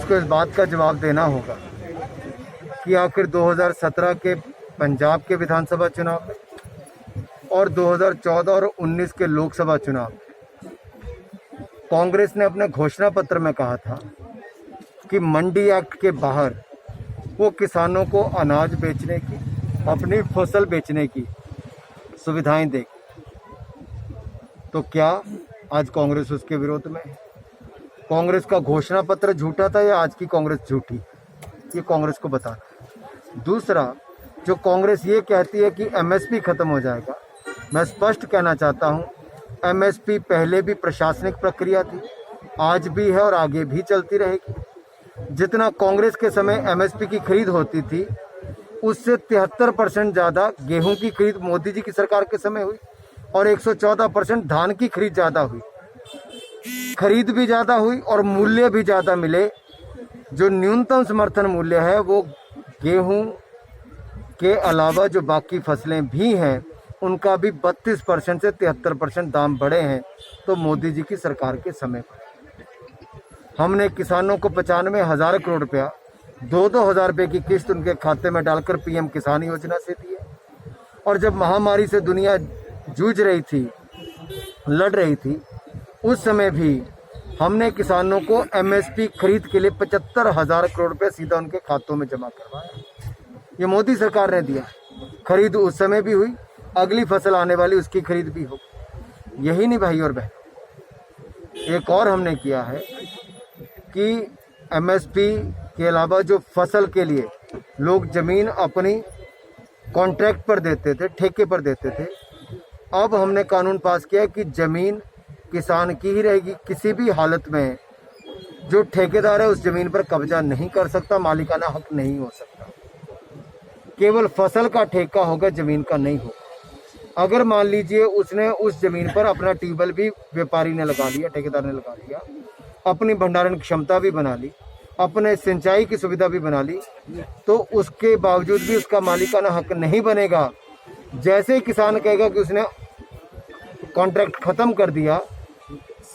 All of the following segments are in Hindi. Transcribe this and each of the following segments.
को इस बात का जवाब देना होगा कि आखिर 2017 के पंजाब के विधानसभा चुनाव में और 2014 और 19 के लोकसभा चुनाव में कांग्रेस ने अपने घोषणा पत्र में कहा था कि मंडी एक्ट के बाहर वो किसानों को अनाज बेचने की, अपनी फसल बेचने की सुविधाएं देगी। तो क्या आज कांग्रेस उसके विरोध में है? कांग्रेस का घोषणा पत्र झूठा था या आज की कांग्रेस झूठी? ये कांग्रेस को बताना है। दूसरा, जो कांग्रेस ये कहती है कि एमएसपी खत्म हो जाएगा, मैं स्पष्ट कहना चाहता हूँ, एमएसपी पहले भी प्रशासनिक प्रक्रिया थी, आज भी है और आगे भी चलती रहेगी। जितना कांग्रेस के समय एमएसपी की खरीद होती थी, उससे 73% ज़्यादा गेहूं की खरीद मोदी जी की सरकार के समय हुई और 114% धान की खरीद ज़्यादा हुई। खरीद भी ज़्यादा हुई और मूल्य भी ज़्यादा मिले। जो न्यूनतम समर्थन मूल्य है वो गेहूं के अलावा जो बाकी फसलें भी हैं उनका भी 32% से 73% दाम बढ़े हैं। तो मोदी जी की सरकार के समय पर हमने किसानों को 95,000 करोड़ रुपया 2-2 हज़ार रुपये की किस्त उनके खाते में डालकर पीएम किसान योजना से दी है। और जब महामारी से दुनिया जूझ रही थी, लड़ रही थी, उस समय भी हमने किसानों को एमएसपी खरीद के लिए 75,000 करोड़ रुपये सीधा उनके खातों में जमा करवाया। ये मोदी सरकार ने दिया। खरीद उस समय भी हुई, अगली फसल आने वाली उसकी खरीद भी होगी। यही नहीं भाई और बहन, एक और हमने किया है कि एमएसपी के अलावा जो फसल के लिए लोग ज़मीन अपनी कॉन्ट्रैक्ट पर देते थे, ठेके पर देते थे, अब हमने कानून पास किया कि ज़मीन किसान की ही रहेगी। किसी भी हालत में जो ठेकेदार है उस ज़मीन पर कब्जा नहीं कर सकता, मालिकाना हक नहीं हो सकता। केवल फसल का ठेका होगा, ज़मीन का नहीं होगा। अगर मान लीजिए उसने उस ज़मीन पर अपना ट्यूबवेल भी व्यापारी ने लगा लिया, ठेकेदार ने लगा लिया, अपनी भंडारण क्षमता भी बना ली, अपने सिंचाई की सुविधा भी बना ली, तो उसके बावजूद भी उसका मालिकाना हक नहीं बनेगा। जैसे ही किसान कहेगा कि उसने कॉन्ट्रैक्ट ख़त्म कर दिया,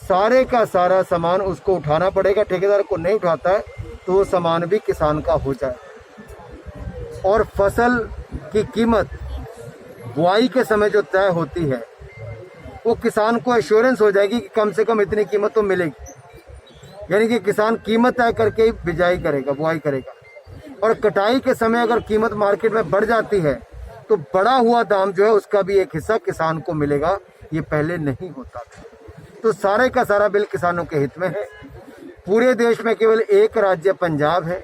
सारे का सारा सामान उसको उठाना पड़ेगा। ठेकेदार को नहीं उठाता है तो वो सामान भी किसान का हो जाए। और फसल की कीमत बुआई के समय जो तय होती है वो किसान को एश्योरेंस हो जाएगी कि कम से कम इतनी कीमत तो मिलेगी। यानी कि किसान कीमत तय करके ही बिजाई करेगा, बुआई करेगा। और कटाई के समय अगर कीमत मार्केट में बढ़ जाती है तो बढ़ा हुआ दाम जो है उसका भी एक हिस्सा किसान को मिलेगा। ये पहले नहीं होता था। तो सारे का सारा बिल किसानों के हित में है। पूरे देश में केवल एक राज्य पंजाब है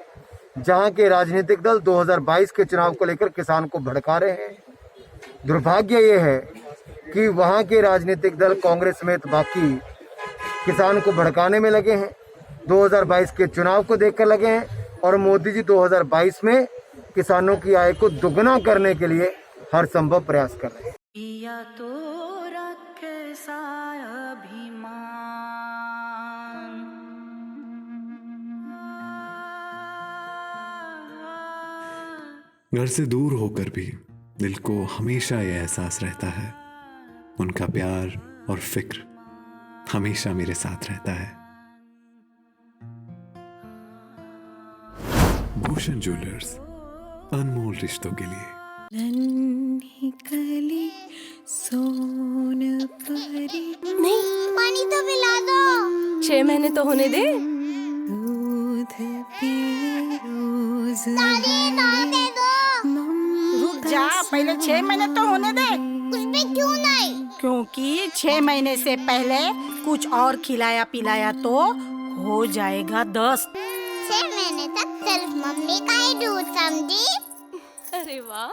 जहां के राजनीतिक दल 2022 के चुनाव को लेकर किसान को भड़का रहे हैं। दुर्भाग्य ये है कि वहां के राजनीतिक दल कांग्रेस समेत बाकी किसान को भड़काने में लगे हैं, 2022 के चुनाव को देखकर लगे हैं। और मोदी जी 2022 में किसानों की आय को दुगना करने के लिए हर संभव प्रयास कर रहे हैं। घर से दूर होकर भी दिल को हमेशा यह एहसास रहता है, उनका प्यार और फिक्र हमेशा मेरे साथ रहता है। भूषण ज्वेलर्स, अनमोल रिश्तों के लिए। नन्ही कली सोन परी। नहीं, पानी तो पिला दो। 6 महीने तो होने दे। दूध पिए रोज ना दे दो। रुक जा, पहले 6 महीने तो होने दे। उस पे क्यों नहीं? क्योंकि 6 महीने से पहले कुछ और खिलाया पिलाया तो हो जाएगा 10। 6 महीने तक सिर्फ मम्मी का ही दूध, समझी? अरे वाह।